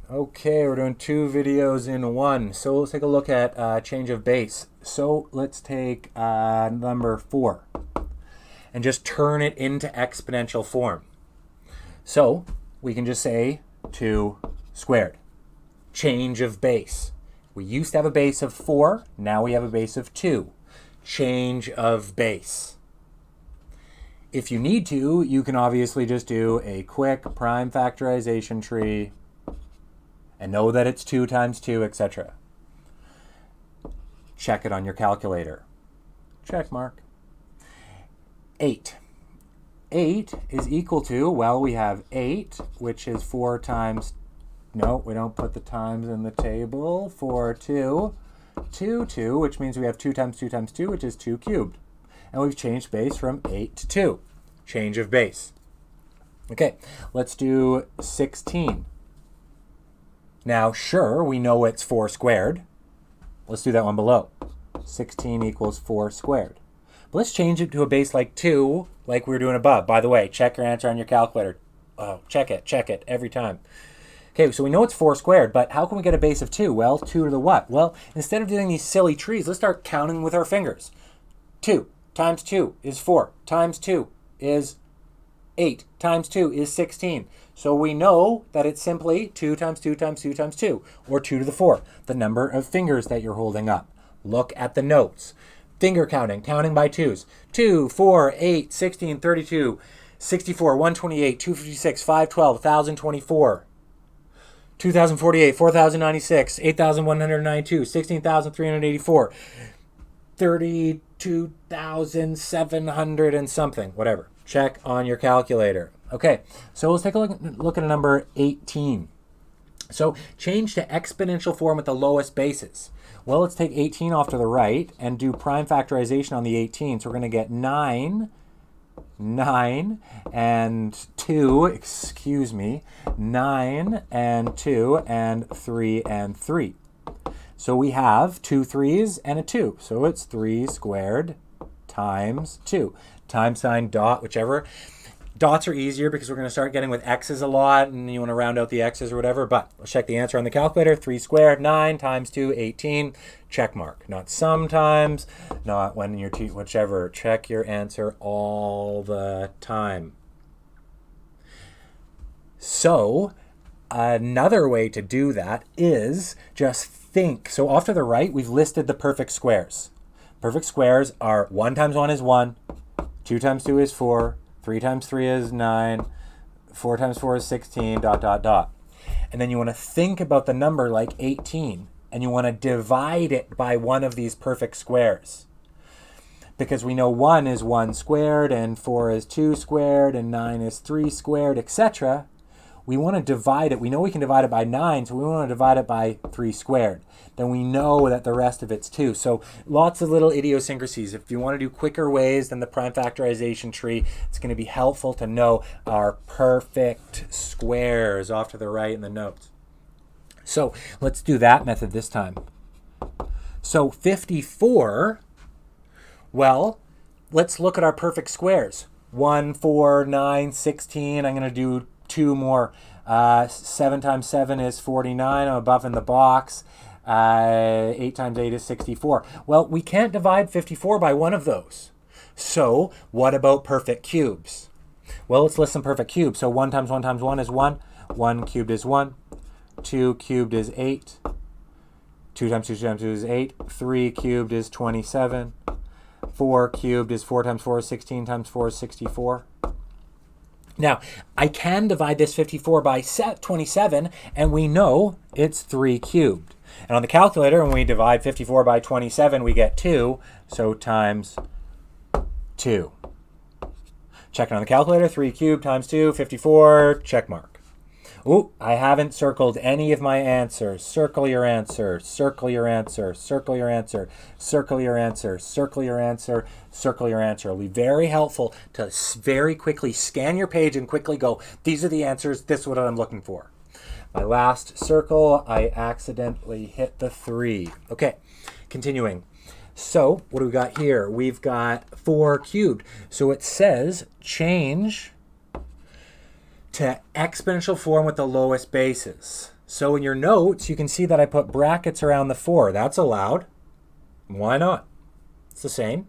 Okay, we're doing two videos in one. So let's take a look at change of base. So let's take number 4 and just turn it into exponential form. So we can just say 2 squared. Change of base. We used to have a base of 4. Now we have a base of 2. Change of base. If you need to, you can obviously just do a quick prime factorization tree and know that it's 2 times 2, etc. Check it on your calculator. Check mark. 8. 8 is equal to, well, we have 8, which is 4 times, no, we don't put the times in the table, 4, 2, 2, 2, which means we have 2 times 2 times 2, which is 2 cubed. And we've changed base from 8 to 2. Change of base. Okay, let's do 16. Now, sure, we know it's 4 squared. Let's do that one below. 16 equals 4 squared. But let's change it to a base like 2, like we were doing above. By the way, check your answer on your calculator. Oh, check it every time. Okay, so we know it's 4 squared, but how can we get a base of 2? Well, 2 to the what? Well, instead of doing these silly trees, let's start counting with our fingers. 2 times 2 is 4, times 2 is 8, times 2 is 16. So we know that it's simply 2 times 2 times 2 times 2, or 2 to the 4, the number of fingers that you're holding up. Look at the notes. Finger counting, counting by 2s. 2, 4, 8, 16, 32, 64, 128, 256, 512, 1024. 2048, 4096, 8192, 16,384, 32,700 and something, whatever. Check on your calculator. Okay, so let's take a look at a number 18. So change to exponential form with the lowest bases. Well, let's take 18 off to the right and do prime factorization on the 18. So we're going to get 9 and 2, 9 and 2 and 3 and 3. So we have 2 3s and a 2. So it's 3 squared times 2. Time sign, dot, whichever. Dots are easier because we're going to start getting with x's a lot and you want to round out the x's or whatever. But let's check the answer on the calculator. 3 squared, 9 times 2, 18. Check mark. Not sometimes, not when you're whichever. Check your answer all the time. So another way to do that is just think. So off to the right, we've listed the perfect squares. Perfect squares are 1 times 1 is 1, 2 times 2 is 4, 3 times 3 is 9, 4 times 4 is 16, dot, dot, dot. And then you want to think about the number like 18, and you want to divide it by one of these perfect squares. Because we know 1 is 1 squared, and 4 is 2 squared, and 9 is 3 squared, etc. We want to divide it. We know we can divide it by 9, so we want to divide it by 3 squared. Then we know that the rest of it's 2. So lots of little idiosyncrasies. If you want to do quicker ways than the prime factorization tree, it's going to be helpful to know our perfect squares off to the right in the notes. So let's do that method this time. So 54, well, let's look at our perfect squares. 1, 4, 9, 16. I'm going to do 2 more. 7 times 7 is 49. I'm above in the box. 8 times 8 is 64. Well, we can't divide 54 by one of those. So what about perfect cubes? Well, let's list some perfect cubes. So 1 times 1 times 1 is 1. 1 cubed is 1. 2 cubed is 8. 2 times 2 times 2 is 8. 3 cubed is 27. 4 cubed is 4 times 4 is 16 times 4 is 64. Now, I can divide this 54 by 27, and we know it's 3 cubed. And on the calculator, when we divide 54 by 27, we get 2, so times 2. Check it on the calculator, 3 cubed times 2, 54, check mark. Ooh, I haven't circled any of my answers. Circle your answer, circle your answer, circle your answer, circle your answer, circle your answer, circle your answer. It'll be very helpful to very quickly scan your page and quickly go, these are the answers, this is what I'm looking for. My last circle, I accidentally hit the 3. Okay, continuing. So what do we got here? We've got 4 cubed. So it says change to exponential form with the lowest bases. So in your notes, you can see that I put brackets around the 4. That's allowed. Why not? It's the same.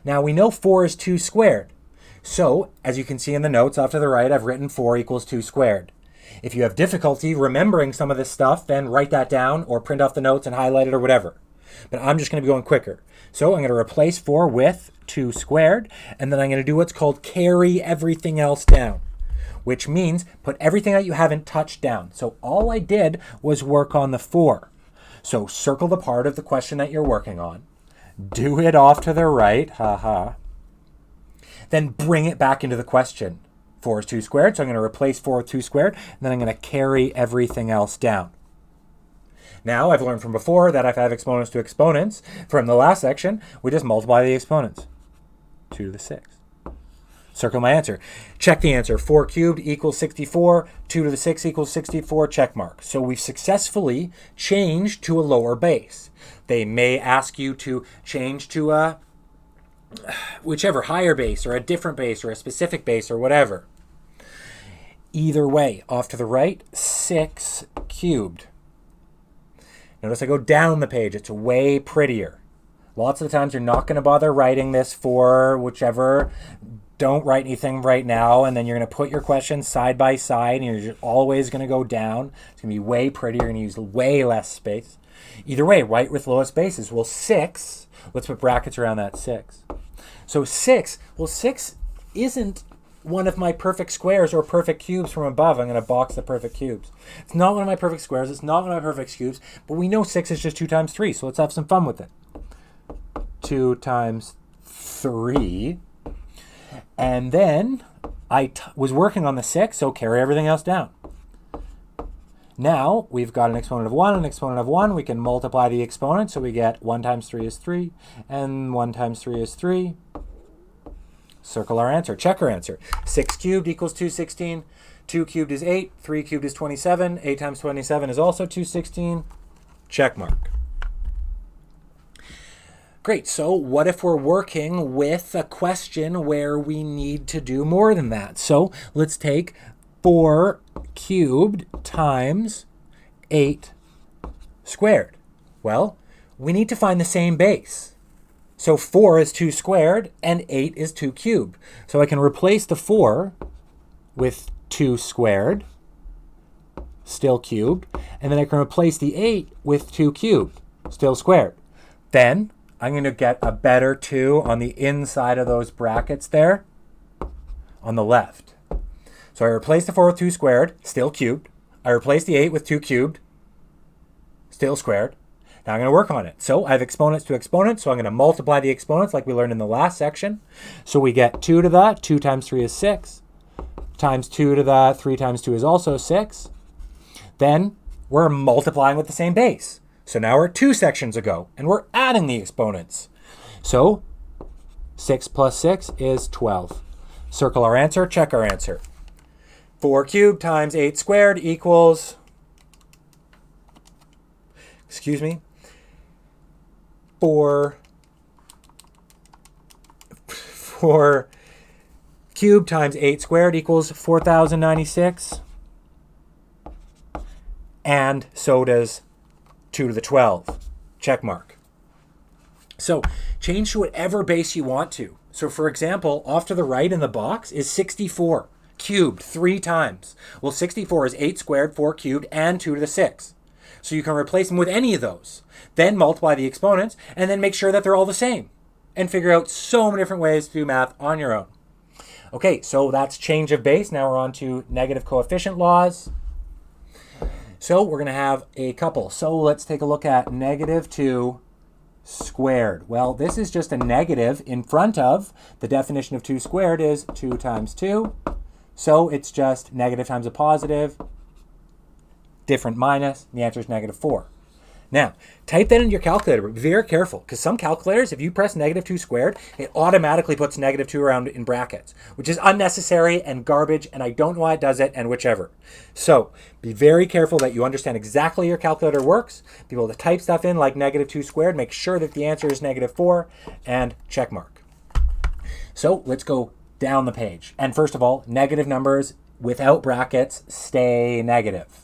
Now we know 4 is 2 squared. So as you can see in the notes off to the right, I've written 4 equals 2 squared. If you have difficulty remembering some of this stuff, then write that down or print off the notes and highlight it or whatever. But I'm just going to be going quicker. So I'm going to replace 4 with 2 squared, and then I'm going to do what's called carry everything else down, which means put everything that you haven't touched down. So all I did was work on the 4. So circle the part of the question that you're working on. Do it off to the right, haha. Then bring it back into the question. 4 is 2 squared, so I'm going to replace 4 with 2 squared, and then I'm going to carry everything else down. Now, I've learned from before that if I have exponents to exponents, from the last section, we just multiply the exponents. 2 to the 6. Circle my answer. Check the answer. 4 cubed equals 64. 2 to the 6 equals 64. Check mark. So we've successfully changed to a lower base. They may ask you to change to a whichever higher base or a different base or a specific base or whatever. Either way, off to the right, 6 cubed. Notice I go down the page. It's way prettier. Lots of the times you're not going to bother writing this for whichever. Don't write anything right now, and then you're going to put your questions side by side, and you're just always going to go down. It's going to be way prettier. You're going to use way less space. Either way, write with lowest bases. Well, 6, let's put brackets around that 6. So 6, well, 6 isn't one of my perfect squares or perfect cubes from above. I'm going to box the perfect cubes. It's not one of my perfect squares. It's not one of my perfect cubes. But we know 6 is just 2 times 3. So let's have some fun with it. 2 times 3. And then I was working on the 6, so carry everything else down. Now we've got an exponent of 1 and an exponent of 1. We can multiply the exponent. So we get 1 times 3 is 3. And 1 times 3 is 3. Circle our answer. Check our answer. 6 cubed equals 216. 2 cubed is 8. 3 cubed is 27. 8 times 27 is also 216. Check mark. Great. So what if we're working with a question where we need to do more than that? So let's take 4 cubed times 8 squared. Well, we need to find the same base. So 4 is 2 squared and 8 is 2 cubed. So I can replace the 4 with 2 squared, still cubed, and then I can replace the 8 with 2 cubed, still squared. Then I'm going to get a better 2 on the inside of those brackets there on the left. So I replace the 4 with 2 squared, still cubed. I replace the 8 with 2 cubed, still squared. Now I'm going to work on it. So I have exponents to exponents, so I'm going to multiply the exponents like we learned in the last section. So we get 2 to the, 2 times 3 is 6, times 2 to the, 3 times 2 is also 6. Then we're multiplying with the same base. So now we're 2 sections ago, and we're adding the exponents. So 6 plus 6 is 12. Circle our answer, check our answer. 4 cubed times 8 squared equals, excuse me, 4 cubed times 8 squared equals 4,096. And so does 2 to the 12. Check mark. So change to whatever base you want to. So for example, off to the right in the box is 64 cubed 3 times. Well, 64 is 8 squared, 4 cubed, and 2 to the 6. So you can replace them with any of those. Then multiply the exponents, and then make sure that they're all the same. And figure out so many different ways to do math on your own. Okay, so that's change of base. Now we're on to negative coefficient laws. So we're going to have a couple. So let's take a look at negative 2 squared. Well, this is just a negative in front of the definition of 2 squared is 2 times 2. So it's just negative times a positive, different minus, and the answer is negative 4. Now, type that into your calculator, but be very careful, because some calculators, if you press negative 2 squared, it automatically puts negative 2 around in brackets, which is unnecessary and garbage, and I don't know why it does it, and whichever. So, be very careful that you understand exactly your calculator works, be able to type stuff in like negative 2 squared, make sure that the answer is negative 4, and check mark. So, let's go down the page. And first of all, negative numbers without brackets stay negative.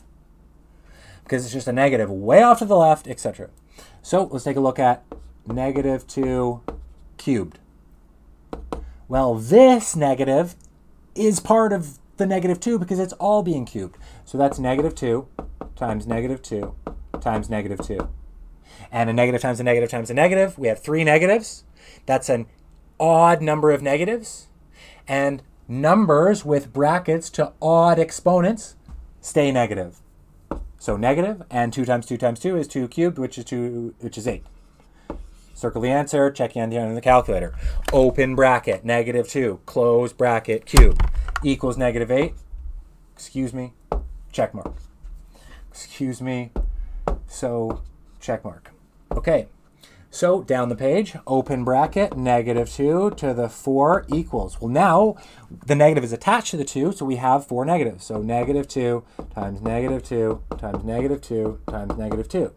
because it's just a negative way off to the left, etc. So let's take a look at negative 2 cubed. Well, this negative is part of the negative 2 because it's all being cubed. So that's negative 2 times negative 2 times negative 2. And a negative times a negative times a negative. We have 3 negatives. That's an odd number of negatives. And numbers with brackets to odd exponents stay negative. So negative, and 2 times 2 times 2 is 2 cubed, which is 8. Circle the answer, check the answer on the calculator. Open bracket, negative 2, close bracket, cube, equals negative 8. Excuse me, check mark. Excuse me, so check mark. Okay, so down the page, open bracket, negative 2 to the 4 equals. Well, now the negative is attached to the 2, so we have 4 negatives. So negative 2 times negative 2 times negative 2 times negative 2.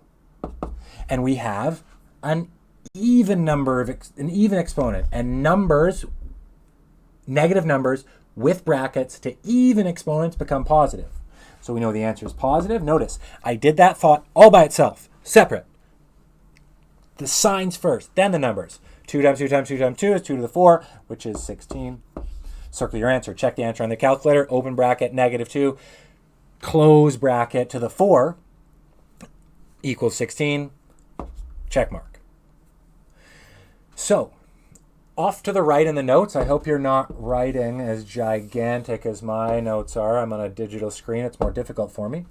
And we have an even number of an even exponent, and numbers, negative numbers with brackets to even exponents become positive. So we know the answer is positive. Notice I did that thought all by itself, separate. The signs first, then the numbers. 2 times 2 times 2 times 2 is 2 to the 4, which is 16. Circle your answer. Check the answer on the calculator. Open bracket, negative 2, close bracket to the 4 equals 16. Check mark. So, off to the right in the notes, I hope you're not writing as gigantic as my notes are. I'm on a digital screen. It's more difficult for me.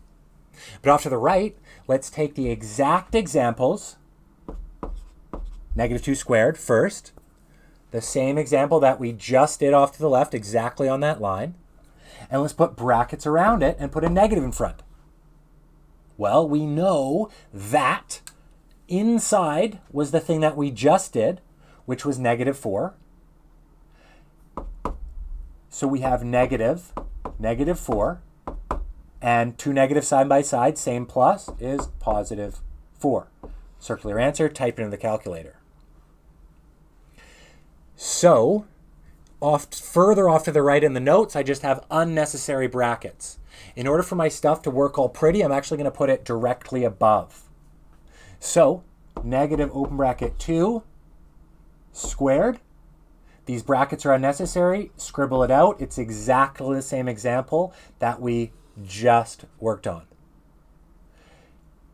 But off to the right, let's take the exact examples. Negative 2 squared first. The same example that we just did off to the left, exactly on that line. And let's put brackets around it and put a negative in front. Well, we know that inside was the thing that we just did, which was negative 4. So we have negative 4, and 2 negatives side by side, same plus, is positive 4. Circle your answer, type it into the calculator. So, further off to the right in the notes, I just have unnecessary brackets. In order for my stuff to work all pretty, I'm actually going to put it directly above. So, negative open bracket 2 squared. These brackets are unnecessary. Scribble it out. It's exactly the same example that we just worked on.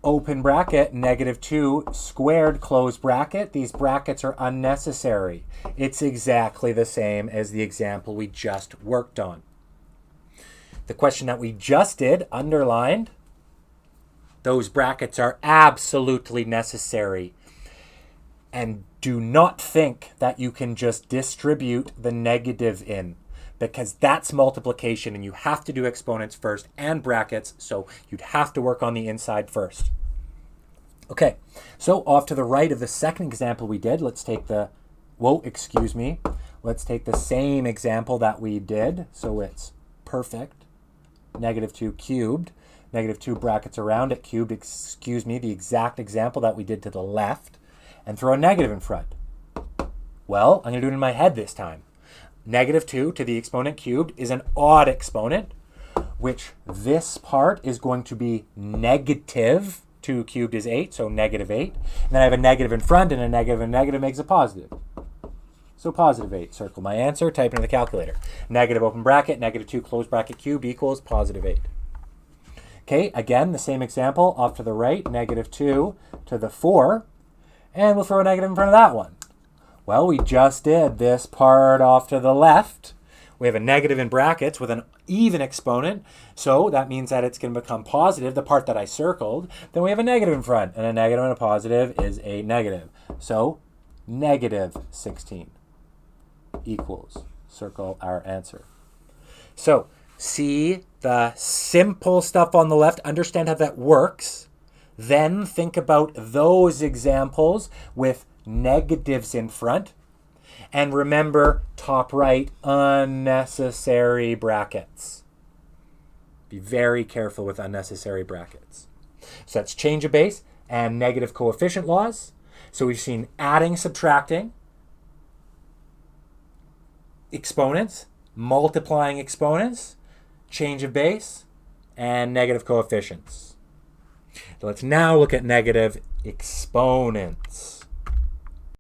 Open bracket, negative 2 squared, close bracket. These brackets are unnecessary. It's exactly the same as the example we just worked on. The question that we just did, underlined, those brackets are absolutely necessary. And do not think that you can just distribute the negative in, because that's multiplication and you have to do exponents first and brackets, so you'd have to work on the inside first. Okay, so off to the right of the second example we did, let's take the, let's take the same example that we did, so it's perfect, negative 2 cubed, negative 2 brackets around it, cubed, the exact example that we did to the left, and throw a negative in front. Well, I'm going to do it in my head this time. Negative 2 to the exponent cubed is an odd exponent, which this part is going to be negative. 2 cubed is 8, so negative 8. And then I have a negative in front, and a negative makes a positive. So positive 8. Circle my answer, type it into the calculator. Negative open bracket, negative 2 close bracket cubed equals positive 8. Okay, again, the same example off to the right, negative 2 to the 4. And we'll throw a negative in front of that one. Well, we just did this part off to the left. We have a negative in brackets with an even exponent, so that means that it's going to become positive, the part that I circled. Then we have a negative in front, and a negative and a positive is a negative. So, negative 16 equals, circle our answer. So, see the simple stuff on the left, understand how that works. Then think about those examples with negatives in front. And remember, top right, unnecessary brackets. Be very careful with unnecessary brackets. So that's change of base and negative coefficient laws. So we've seen adding, subtracting, exponents, multiplying exponents, change of base, and negative coefficients. So let's now look at negative exponents.